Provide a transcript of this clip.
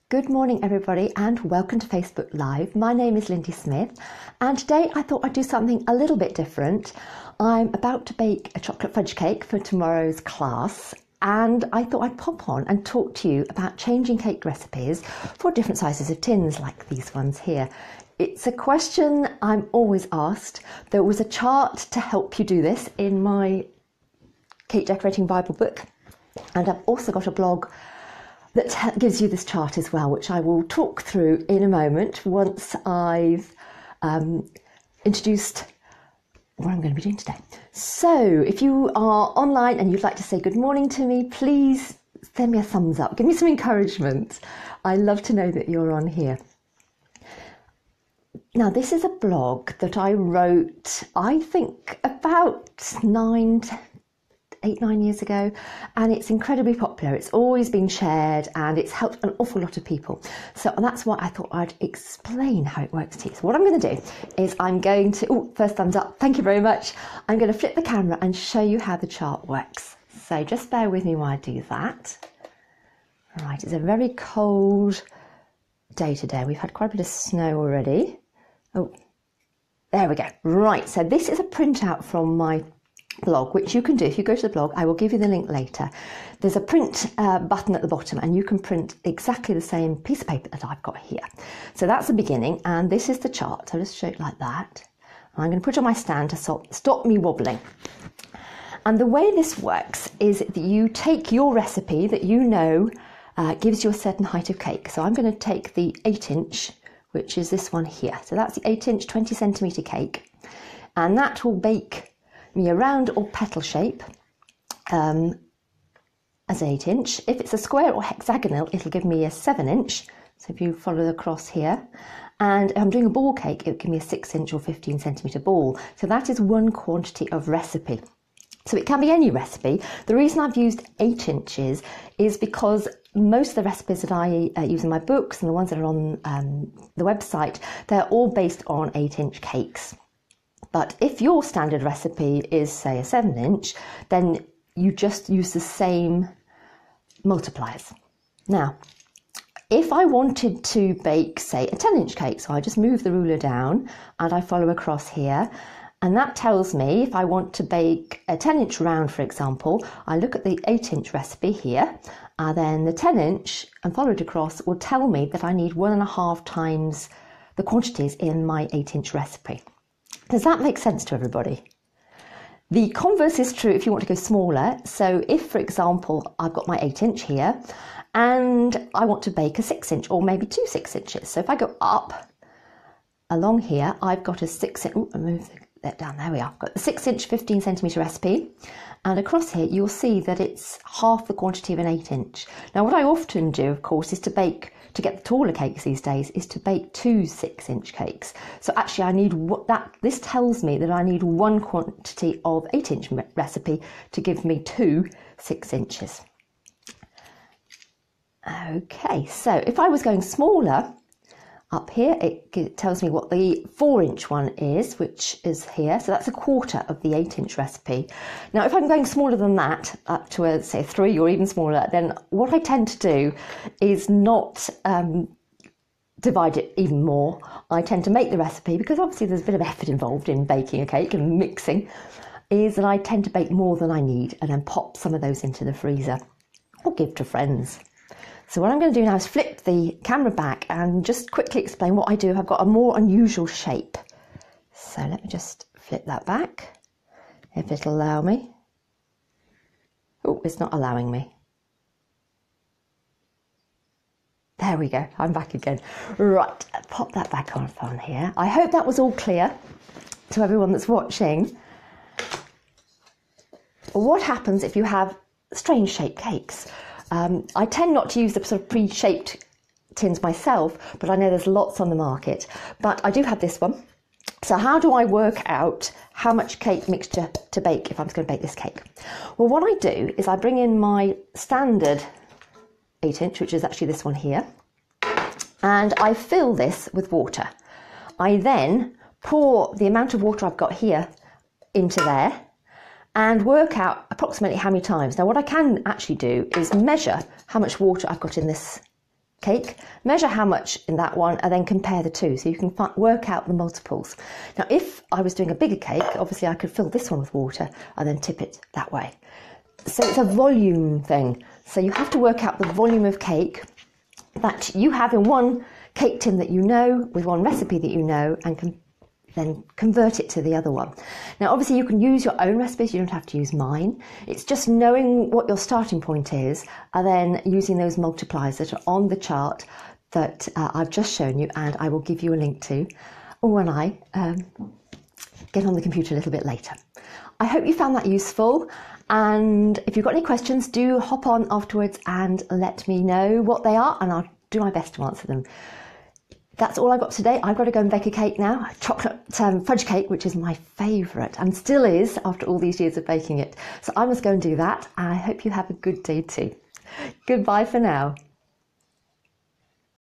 Good morning everybody and welcome to Facebook Live. My name is Lindy Smith and today I thought I'd do something a little bit different. I'm about to bake a chocolate fudge cake for tomorrow's class and I thought I'd pop on and talk to you about changing cake recipes for different sizes of tins like these ones here. It's a question I'm always asked. There was a chart to help you do this in my Cake Decorating Bible book, and I've also got a blog that gives you this chart as well, which I will talk through in a moment once I've introduced what I'm going to be doing today. So if you are online and you'd like to say good morning to me, please send me a thumbs up, give me some encouragement. I love to know that you're on here. Now this is a blog that I wrote, I think about 8-9 years ago, and it's incredibly popular. It's always been shared and it's helped an awful lot of people. So that's why I thought I'd explain how it works to you. So what I'm going to do is I'm going to, first thumbs up, thank you very much. I'm going to flip the camera and show you how the chart works. So just bear with me while I do that. Right, it's a very cold day today. We've had quite a bit of snow already. Oh, there we go. Right, so this is a printout from my blog, which you can do if you go to the blog. I will give you the link later. There's a print button at the bottom and you can print exactly the same piece of paper that I've got here. So that's the beginning and this is the chart. So I'll just show it like that. I'm going to put it on my stand to stop me wobbling. And the way this works is that you take your recipe that you know gives you a certain height of cake. So I'm going to take the 8-inch, which is this one here. So that's the 8-inch 20 centimetre cake, and that will bake me a round or petal shape as 8-inch. If it's a square or hexagonal, it'll give me a 7-inch. So if you follow the cross here, and if I'm doing a ball cake, it'll give me a 6-inch or 15 centimetre ball. So that is one quantity of recipe. So it can be any recipe. The reason I've used 8 inches is because most of the recipes that I use in my books and the ones that are on the website, they're all based on 8-inch cakes. But if your standard recipe is, say, a 7-inch, then you just use the same multipliers. Now, if I wanted to bake, say, a 10-inch cake, so I just move the ruler down and I follow across here, and that tells me if I want to bake a 10-inch round, for example, I look at the 8-inch recipe here, and then the 10-inch and follow it across will tell me that I need 1.5 times the quantities in my 8-inch recipe. Does that make sense to everybody? The converse is true if you want to go smaller. So if, for example, I've got my 8-inch here and I want to bake a 6-inch or maybe 2 6-inches. So if I go up along here, I've got a 6-inch, I move that down, there we are. I've got the 6-inch 15 centimetre recipe, and across here you'll see that it's half the quantity of an 8-inch. Now what I often do, of course, is to get the taller cakes these days, is to bake 2 6-inch cakes. So actually I need this tells me that I need one quantity of 8-inch recipe to give me 2 6-inches. Okay, so if I was going smaller, up here it tells me what the 4-inch one is, which is here. So that's a quarter of the 8-inch recipe. Now if I'm going smaller than that, up to say 3 or even smaller, then what I tend to do is not divide it even more. I tend to make the recipe, because obviously there's a bit of effort involved in baking a cake and mixing, is that I tend to bake more than I need and then pop some of those into the freezer or give to friends. So what I'm going to do now is flip the camera back and just quickly explain what I do. I've got a more unusual shape. So let me just flip that back, if it'll allow me. Oh, it's not allowing me. There we go, I'm back again. Right, pop that back on here. I hope that was all clear to everyone that's watching. What happens if you have strange shaped cakes? I tend not to use the sort of pre-shaped tins myself, but I know there's lots on the market. But I do have this one. So how do I work out how much cake mixture to bake if I'm going to bake this cake? Well, what I do is I bring in my standard 8-inch, which is actually this one here, and I fill this with water. I then pour the amount of water I've got here into there, and work out approximately how many times. Now what I can actually do is measure how much water I've got in this cake, measure how much in that one, and then compare the two so you can work out the multiples. Now, if I was doing a bigger cake, obviously I could fill this one with water and then tip it that way. So it's a volume thing. So you have to work out the volume of cake that you have in one cake tin that you know, with one recipe that you know, and then convert it to the other one. Now, obviously you can use your own recipes, you don't have to use mine. It's just knowing what your starting point is and then using those multipliers that are on the chart that I've just shown you, and I will give you a link to, or when I get on the computer a little bit later. I hope you found that useful, and if you've got any questions, do hop on afterwards and let me know what they are, and I'll do my best to answer them. That's all I've got today. I've got to go and bake a cake now, a chocolate fudge cake, which is my favourite and still is after all these years of baking it. So I must go and do that. I hope you have a good day too. Goodbye for now.